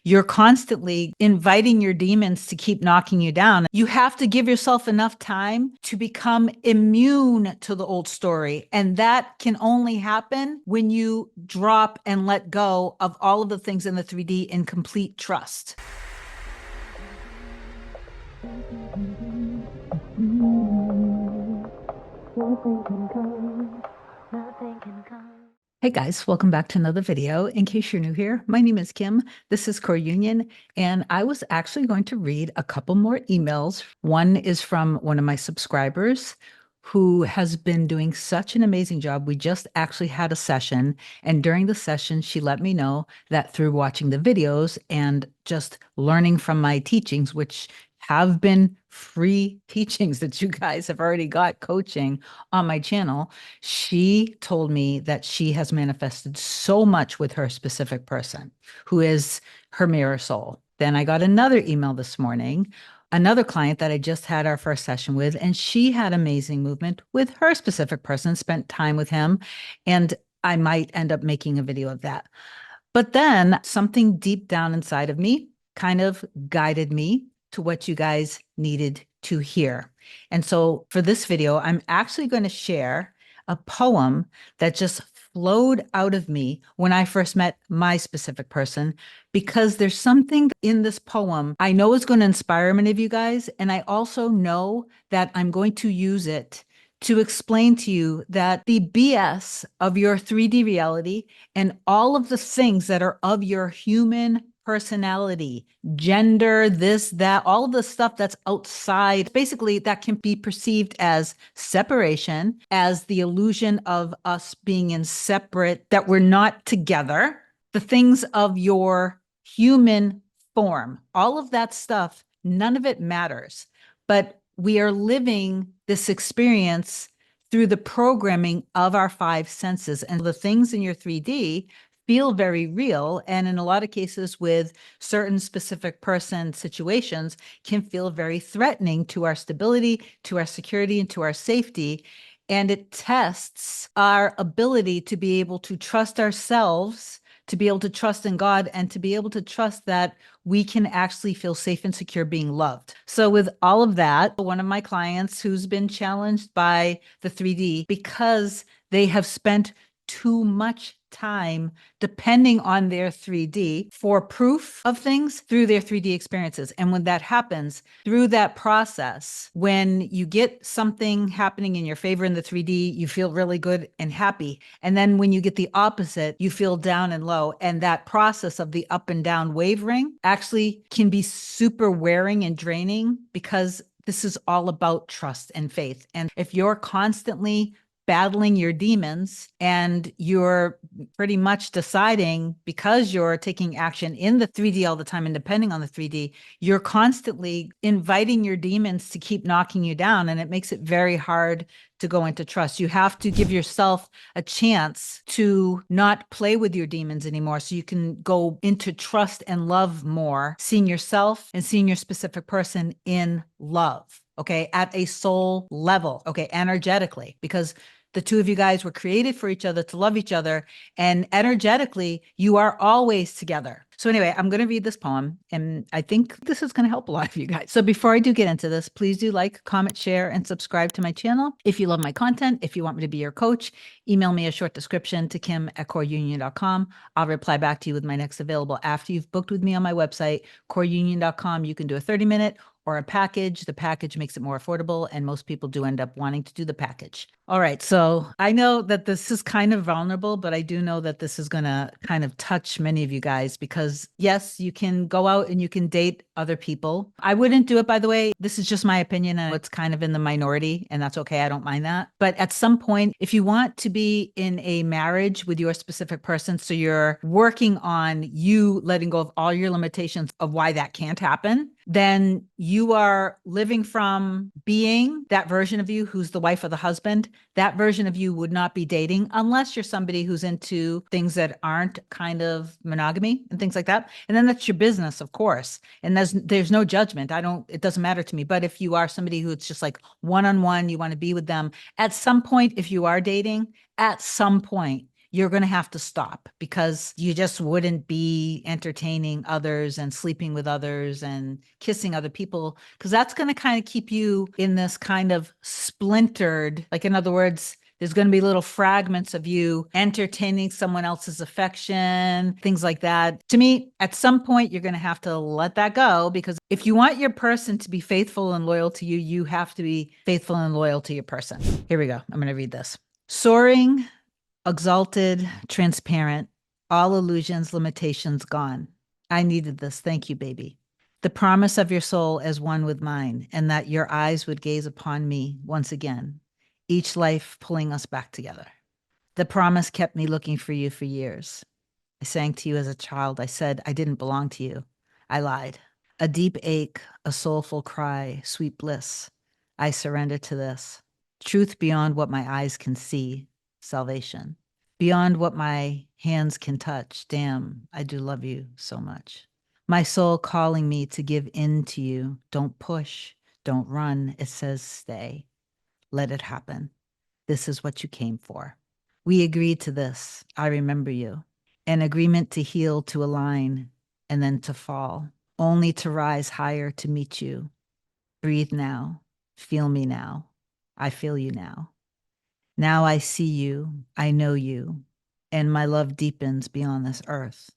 you're constantly inviting your demons to keep knocking you down. You have to give yourself enough time to become immune to the old story. And that can only happen when you drop and let go of all of the things in the 3D in complete trust. Hey guys, welcome back to another video. In case you're new here, my name is Kim. This is Core Union, and I was actually going to read a couple more emails. One is from one of my subscribers who has been doing such an amazing job. We just actually had a session, and during the session, she let me know that through watching the videos and just learning from my teachings, which have been free teachings that you guys have already got coaching on my channel, she told me that she has manifested so much with her specific person who is her mirror soul. Then I got another email this morning, another client that I just had our first session with, and she had amazing movement with her specific person, spent time with him, and I might end up making a video of that. But then something deep down inside of me kind of guided me to what you guys needed to hear. And so for this video, I'm actually going to share a poem that just flowed out of me when I first met my specific person, because there's something in this poem I know is going to inspire many of you guys. And I also know that I'm going to use it to explain to you that the BS of your 3D reality and all of the things that are of your human personality, gender, this, that, all of the stuff that's outside, basically that can be perceived as separation, as the illusion of us being in separate, that we're not together, the things of your human form, all of that stuff, none of it matters. But we are living this experience through the programming of our five senses, and the things in your 3D feel very real. And in a lot of cases with certain specific person situations can feel very threatening to our stability, to our security, and to our safety. And it tests our ability to be able to trust ourselves, to be able to trust in God, and to be able to trust that we can actually feel safe and secure being loved. So with all of that, one of my clients who's been challenged by the 3D because they have spent too much time depending on their 3D for proof of things through their 3D experiences. And when that happens, through that process, when you get something happening in your favor in the 3D, you feel really good and happy. And then when you get the opposite, you feel down and low. And that process of the up and down wavering actually can be super wearing and draining, because this is all about trust and faith. And if you're constantly battling your demons and you're pretty much deciding, because you're taking action in the 3D all the time and depending on the 3D, you're constantly inviting your demons to keep knocking you down, and it makes it very hard to go into trust. You have to give yourself a chance to not play with your demons anymore, so you can go into trust and love more, seeing yourself and seeing your specific person in love. Okay, at a soul level, okay, energetically, because the two of you guys were created for each other, to love each other, and energetically, you are always together. So anyway, I'm going to read this poem, and I think this is going to help a lot of you guys. So before I do get into this, please do like, comment, share, and subscribe to my channel. If you love my content, if you want me to be your coach, email me a short description to kim@coreunion.com. I'll reply back to you with my next available after you've booked with me on my website, coreunion.com. You can do a 30-minute or a package. The package makes it more affordable, and most people do end up wanting to do the package. All right, so I know that this is kind of vulnerable, but I do know that this is going to kind of touch many of you guys, because yes, you can go out and you can date other people. I wouldn't do it, by the way. This is just my opinion, and it's kind of in the minority, and that's okay. I don't mind that. But at some point, if you want to be in a marriage with your specific person, so you're working on you letting go of all your limitations of why that can't happen, then you are living from being that version of you who's the wife or the husband. That version of you would not be dating unless you're somebody who's into things that aren't kind of monogamy and things like that. And then that's your business, of course. And there's no judgment. It doesn't matter to me. But if you are somebody who's just like one-on-one, you want to be with them, at some point, if you are dating, at some point, you're going to have to stop because you just wouldn't be entertaining others and sleeping with others and kissing other people, because that's going to kind of keep you in this kind of splintered, like, in other words, there's going to be little fragments of you entertaining someone else's affection, things like that. To me, at some point, you're going to have to let that go, because if you want your person to be faithful and loyal to you, you have to be faithful and loyal to your person. Here we go. I'm going to read this. Soaring, exalted, transparent, all illusions, limitations gone. I needed this. Thank you, baby. The promise of your soul as one with mine, and that your eyes would gaze upon me once again, each life pulling us back together. The promise kept me looking for you for years. I sang to you as a child. I said I didn't belong to you. I lied. A deep ache, a soulful cry, sweet bliss. I surrender to this. Truth beyond what my eyes can see, salvation. Beyond what my hands can touch. Damn, I do love you so much. My soul calling me to give in to you. Don't push, don't run. It says stay. Let it happen. This is what you came for. We agreed to this. I remember you. An agreement to heal, to align, and then to fall, only to rise higher to meet you. Breathe now. Feel me now. I feel you now. Now I see you. I know you. And my love deepens beyond this earth.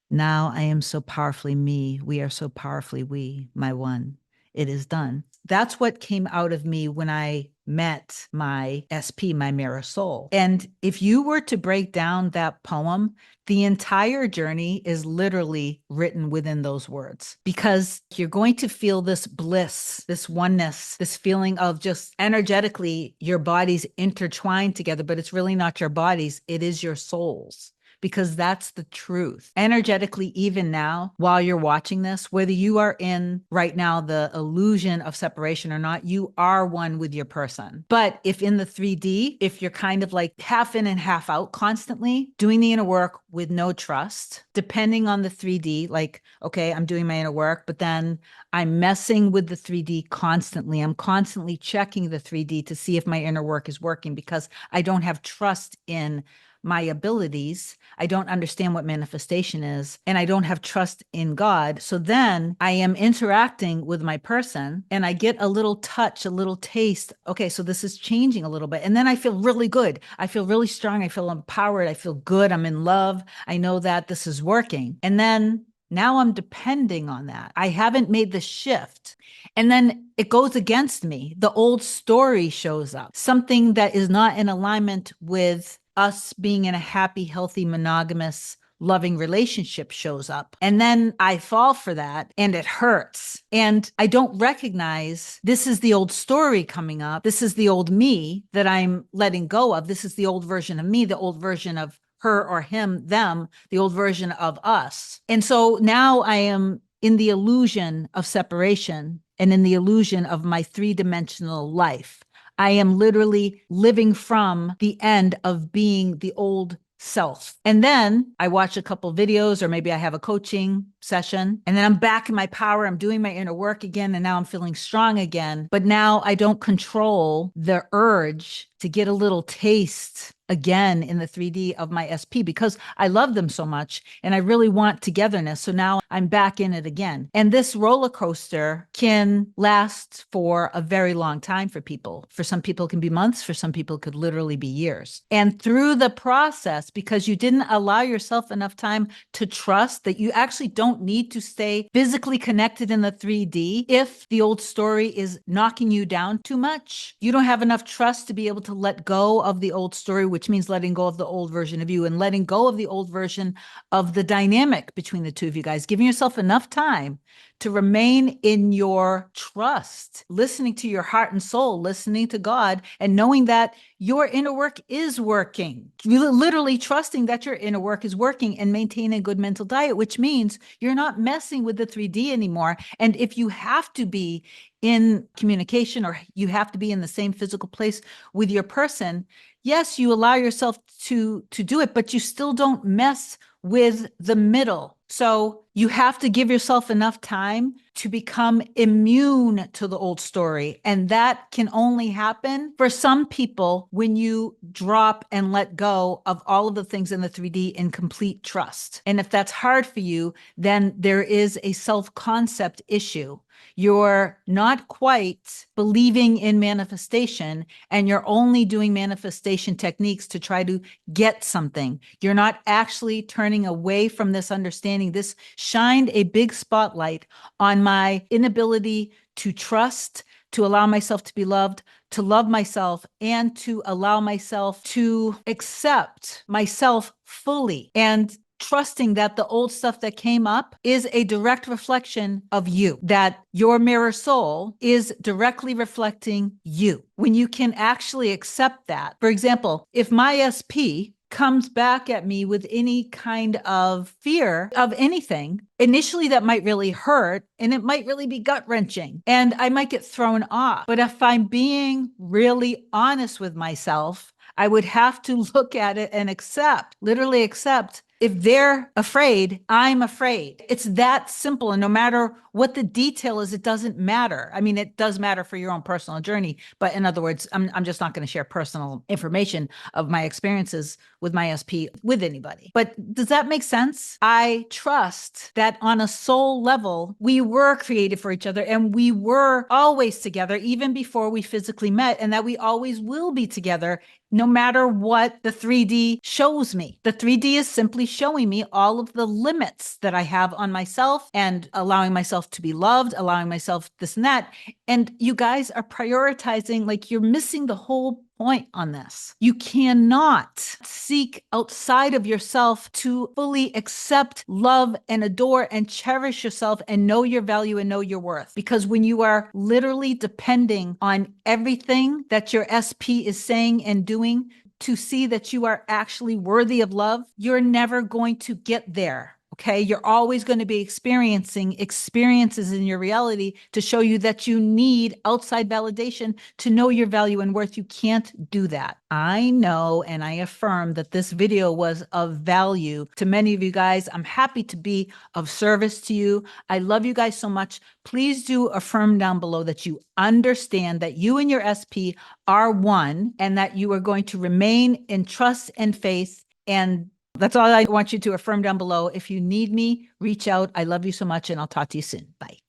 Now I am so powerfully me. We are so powerfully we, my one. It is done. That's what came out of me when I met my SP, my mirror soul. And if you were to break down that poem, the entire journey is literally written within those words, because you're going to feel this bliss, this oneness, this feeling of just energetically your bodies intertwined together, but it's really not your bodies, it is your souls. Because that's the truth. Energetically, even now, while you're watching this, whether you are in right now the illusion of separation or not, you are one with your person. But if in the 3D, if you're kind of like half in and half out constantly, doing the inner work with no trust, depending on the 3D, like, okay, I'm doing my inner work, but then I'm messing with the 3D constantly. I'm constantly checking the 3D to see if my inner work is working, because I don't have trust in my abilities. I don't understand what manifestation is, and I don't have trust in God. So then I am interacting with my person and I get a little touch, a little taste. Okay, so this is changing a little bit. And then I feel really good. I feel really strong. I feel empowered. I feel good. I'm in love. I know that this is working. And then now I'm depending on that. I haven't made the shift. And then it goes against me. The old story shows up, something that is not in alignment with us being in a happy, healthy, monogamous, loving relationship shows up. And then I fall for that and it hurts. And I don't recognize this is the old story coming up. This is the old me that I'm letting go of. This is the old version of me, the old version of her or him, them, the old version of us. And so now I am in the illusion of separation and in the illusion of my three-dimensional life. I am literally living from the end of being the old self. And then I watch a couple videos, or maybe I have a coaching session, and then I'm back in my power. I'm doing my inner work again, and now I'm feeling strong again. But now I don't control the urge to get a little taste again in the 3D of my SP, because I love them so much and I really want togetherness. So now I'm back in it again. And this roller coaster can last for a very long time for people. For some people it can be months, for some people it could literally be years. And through the process, because you didn't allow yourself enough time to trust that you actually don't need to stay physically connected in the 3D. If the old story is knocking you down too much, you don't have enough trust to be able to let go of the old story, which means letting go of the old version of you and letting go of the old version of the dynamic between the two of you guys, giving yourself enough time to remain in your trust, listening to your heart and soul, listening to God, and knowing that your inner work is working. Literally trusting that your inner work is working and maintaining a good mental diet, which means you're not messing with the 3D anymore. And if you have to be in communication or you have to be in the same physical place with your person, yes, you allow yourself to do it, but you still don't mess with the middle. So You have to give yourself enough time to become immune to the old story. And that can only happen for some people when you drop and let go of all of the things in the 3D in complete trust. And if that's hard for you, then there is a self-concept issue. You're not quite believing in manifestation, and you're only doing manifestation techniques to try to get something. You're not actually turning away from this understanding. This shined a big spotlight on my inability to trust, to allow myself to be loved, to love myself, and to allow myself to accept myself fully. And trusting that the old stuff that came up is a direct reflection of you, that your mirror soul is directly reflecting you. When you can actually accept that, for example, if my SP comes back at me with any kind of fear of anything, initially that might really hurt and it might really be gut wrenching and I might get thrown off. But if I'm being really honest with myself, I would have to look at it and accept, literally accept, if they're afraid, I'm afraid. It's that simple. And no matter what the detail is, it doesn't matter. I mean, it does matter for your own personal journey. But in other words, I'm just not going to share personal information of my experiences with my SP with anybody. But does that make sense? I trust that on a soul level, we were created for each other and we were always together, even before we physically met, and that we always will be together no matter what the 3D shows me. The 3D is simply showing me all of the limits that I have on myself and allowing myself to be loved, allowing myself this and that. And you guys are prioritizing, like you're missing the whole point on this. You cannot seek outside of yourself to fully accept, love, and adore and cherish yourself and know your value and know your worth. Because when you are literally depending on everything that your SP is saying and doing to see that you are actually worthy of love, you're never going to get there. Okay, you're always going to be experiencing experiences in your reality to show you that you need outside validation to know your value and worth. You can't do that. I know and I affirm that this video was of value to many of you guys. I'm happy to be of service to you. I love you guys so much. Please do affirm down below that you understand that you and your SP are one and that you are going to remain in trust and faith. And that's all I want you to affirm down below. If you need me, reach out. I love you so much, and I'll talk to you soon. Bye.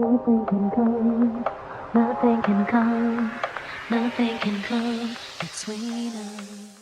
Nothing can come, nothing can come, nothing can come between us.